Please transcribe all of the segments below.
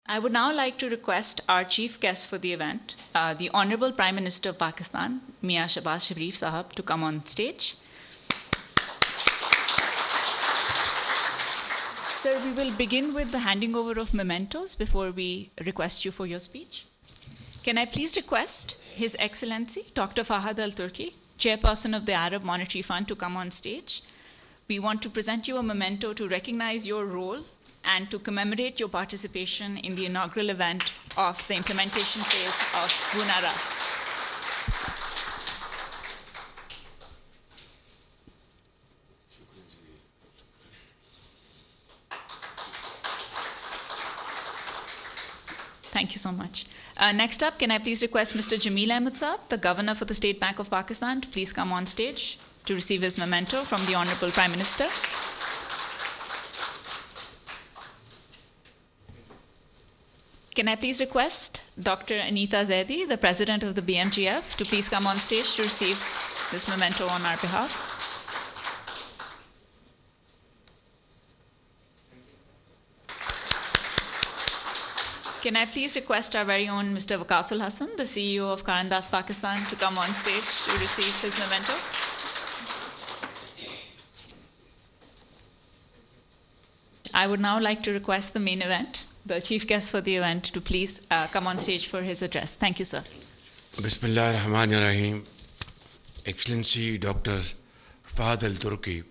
I would now like to request our chief guest for the event, the Honorable Prime Minister of Pakistan, Mia Shehbaz Sharif Sahab, to come on stage. Sir, we will begin with the handing over of mementos before we request you for your speech. Can I please request His Excellency, Dr. Fahad Al-Turki, Chairperson of the Arab Monetary Fund, to come on stage. We want to present you a memento to recognize your role and to commemorate your participation in the inaugural event of the implementation phase of Buna Raast. Thank you so much. Next up, can I please request Mr. Jameel Ahmed Saab, the Governor for the State Bank of Pakistan, to please come on stage to receive his memento from the Honorable Prime Minister. Can I please request Dr. Anita Zaidi, the President of the BMGF, to please come on stage to receive this memento on our behalf. Can I please request our very own Mr. Waqasul Hassan, the CEO of Buna Pakistan, to come on stage to receive his memento. I would now like to request the main event, the chief guest for the event, to please come on stage for his address. Thank you, sir. Bismillah ar-Rahman ar-Rahim. Excellency Dr. Fahad Al-Turki,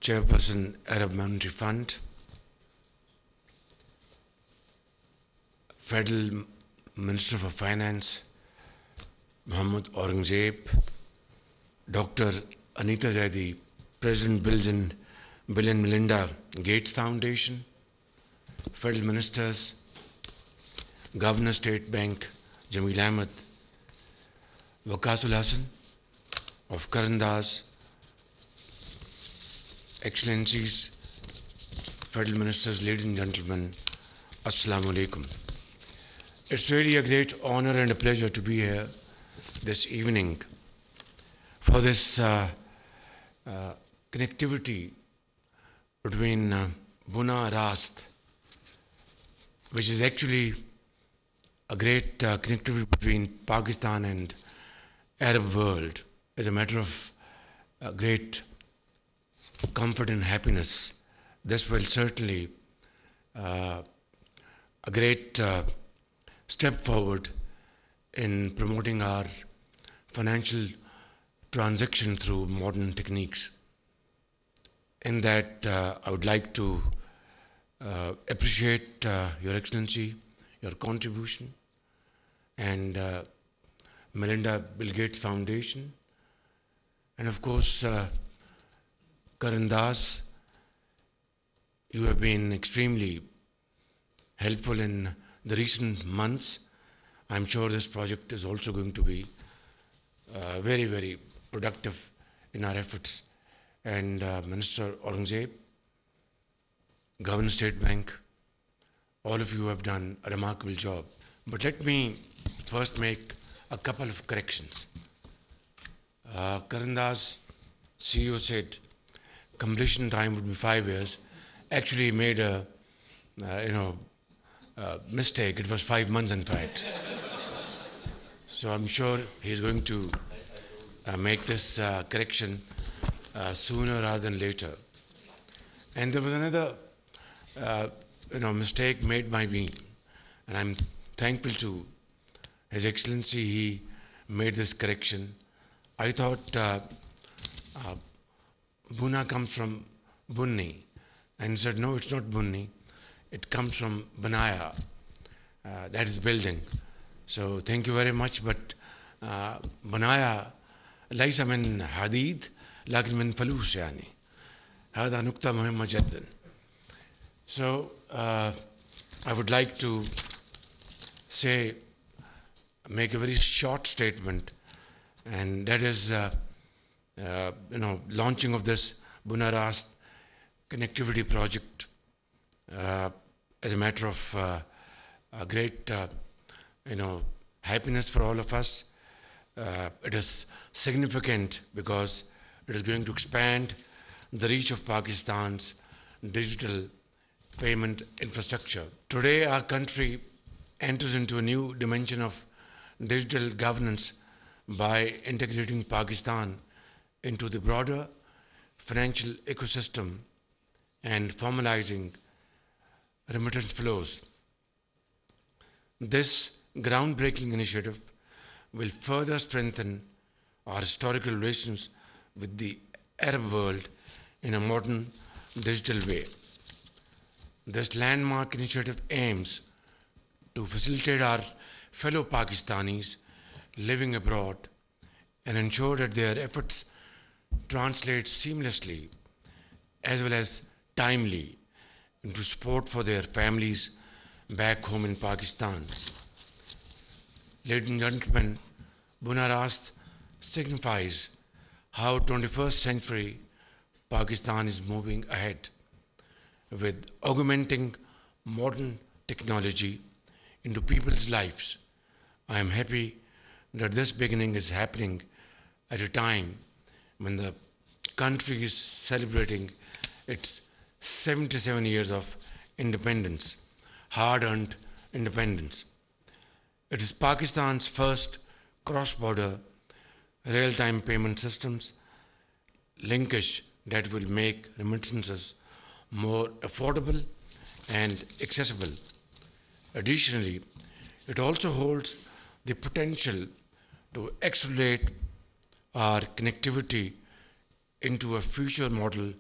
Chairperson, Arab Monetary Fund, Federal Minister for Finance, Mohammad Aurangzeb, Dr. Anita Zaidi, President Bill and Melinda Gates Foundation, Federal Ministers, Governor State Bank, Jameel Ahmed, Waqasul Hassan of Karandas, Excellencies, Federal Ministers, ladies and gentlemen, Assalamu alaikum. It's really a great honor and a pleasure to be here this evening for this connectivity between Buna Raast, which is actually a great connectivity between Pakistan and Arab world. As a matter of great comfort and happiness, this will certainly a great step forward in promoting our financial transaction through modern techniques. In that, I would like to appreciate Your Excellency, your contribution, and Melinda Bill Gates Foundation, and of course, Karandas. You have been extremely helpful in the recent months. I'm sure this project is also going to be very, very productive in our efforts. And Minister Aurangzeb, Governor State Bank, all of you have done a remarkable job. But let me first make a couple of corrections. Karandas CEO said completion time would be 5 years. Actually, he made a mistake. It was 5 months, in fact. So I'm sure he's going to make this correction sooner rather than later. And there was another, mistake made by me, and I'm thankful to His Excellency. He made this correction. I thought Buna comes from Bunni, and he said, no, it's not Bunni. It comes from Banaya, that is building. So thank you very much. But Banaya laysa min hadid, lakin min falus yani. هذا نقطة مهمة جدا. So I would like to make a very short statement, and that is, launching of this Buna Raast connectivity project. As a matter of great, happiness for all of us. It is significant because it is going to expand the reach of Pakistan's digital payment infrastructure. Today, our country enters into a new dimension of digital governance by integrating Pakistan into the broader financial ecosystem and formalizing remittance flows. This groundbreaking initiative will further strengthen our historical relations with the Arab world in a modern digital way. This landmark initiative aims to facilitate our fellow Pakistanis living abroad and ensure that their efforts translate seamlessly as well as timely into support for their families back home in Pakistan. Ladies and gentlemen, Buna Raast signifies how 21st century Pakistan is moving ahead with augmenting modern technology into people's lives. I am happy that this beginning is happening at a time when the country is celebrating its 77 years of independence, hard-earned independence. It is Pakistan's first cross-border real-time payment systems linkage that will make remittances more affordable and accessible. Additionally, it also holds the potential to accelerate our connectivity into a future model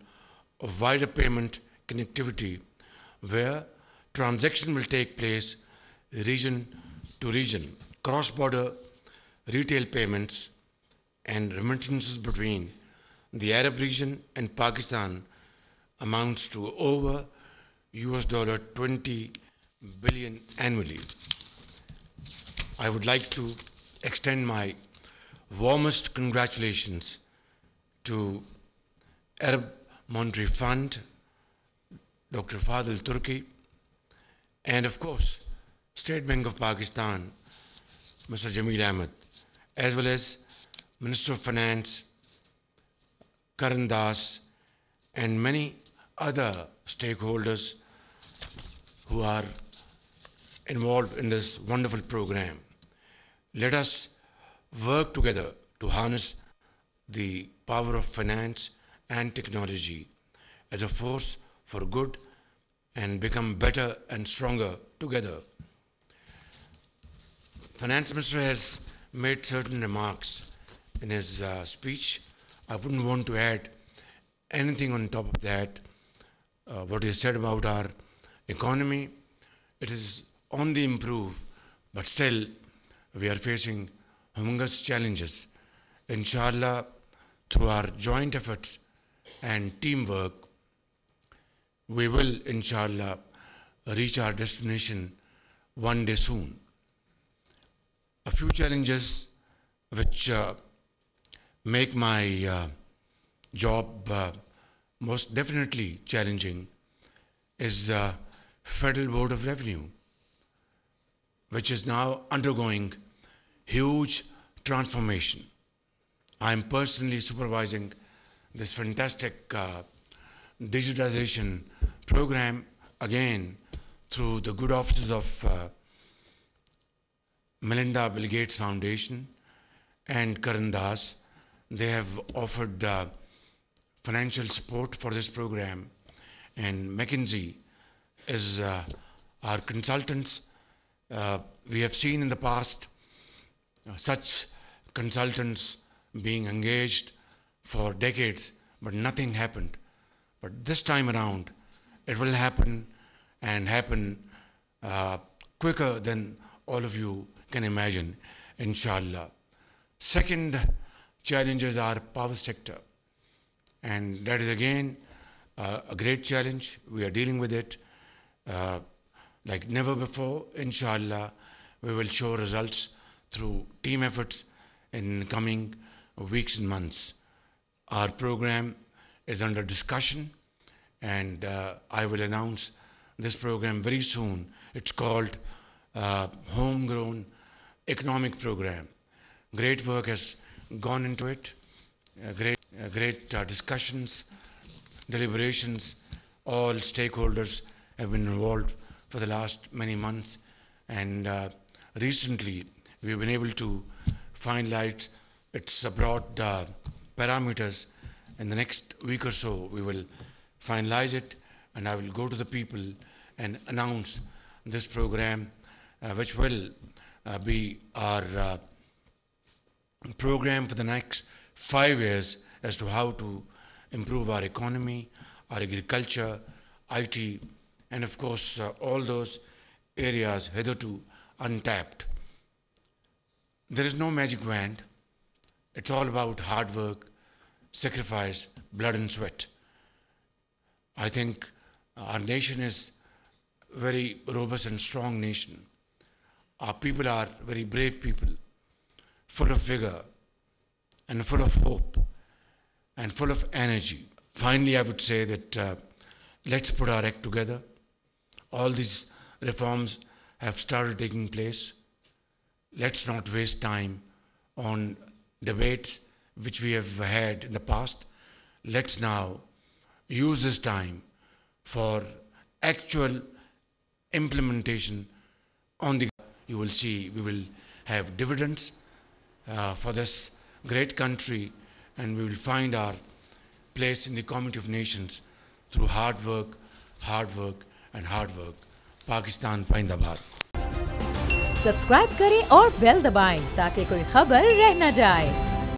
of wider payment connectivity where transaction will take place region to region. Cross-border retail payments and remittances between the Arab region and Pakistan amounts to over $20 billion annually. I would like to extend my warmest congratulations to Arab Monetary Fund, Dr. Fadil Turki, and of course, State Bank of Pakistan, Mr. Jameel Ahmed, as well as Minister of Finance, Karan Das, and many other stakeholders who are involved in this wonderful program. Let us work together to harness the power of finance and technology as a force for good and become better and stronger together. Finance Minister has made certain remarks in his speech. I wouldn't want to add anything on top of that. What he said about our economy, it is on the improve, but still we are facing humongous challenges. Inshallah, through our joint efforts and teamwork, we will, inshallah, reach our destination one day soon. A few challenges which make my job most definitely challenging is Federal Board of Revenue, which is now undergoing huge transformation. I am personally supervising this fantastic digitization program, again, through the good offices of Melinda Bill Gates Foundation and Karan Das. They have offered financial support for this program, and McKinsey is our consultants. We have seen in the past such consultants being engaged for decades, but nothing happened. But this time around, it will happen and happen quicker than all of you can imagine, inshallah. Second challenge is our power sector. And that is again a great challenge. We are dealing with it like never before. Inshallah, we will show results through team efforts in coming weeks and months. Our program is under discussion, and I will announce this program very soon. It's called Homegrown Economic Program. Great work has gone into it. Great discussions, deliberations. All stakeholders have been involved for the last many months, and recently we've been able to finalize its broad parameters. In the next week or so, we will finalize it, and I will go to the people and announce this program, which will be our program for the next 5 years as to how to improve our economy, our agriculture, IT, and of course all those areas hitherto untapped. There is no magic wand. It's all about hard work, sacrifice, blood and sweat. I think our nation is a very robust and strong nation. Our people are very brave people, full of vigor and full of hope and full of energy. Finally, I would say that let's put our act together. All these reforms have started taking place. Let's not waste time on debates which we have had in the past. Let's now use this time for actual implementation on the. You will see we will have dividends for this great country, and we will find our place in the community of nations through hard work and hard work. Pakistan Paindabad. Subscribe करें और bell दबाएं ताकि कोई खबर रह न जाए।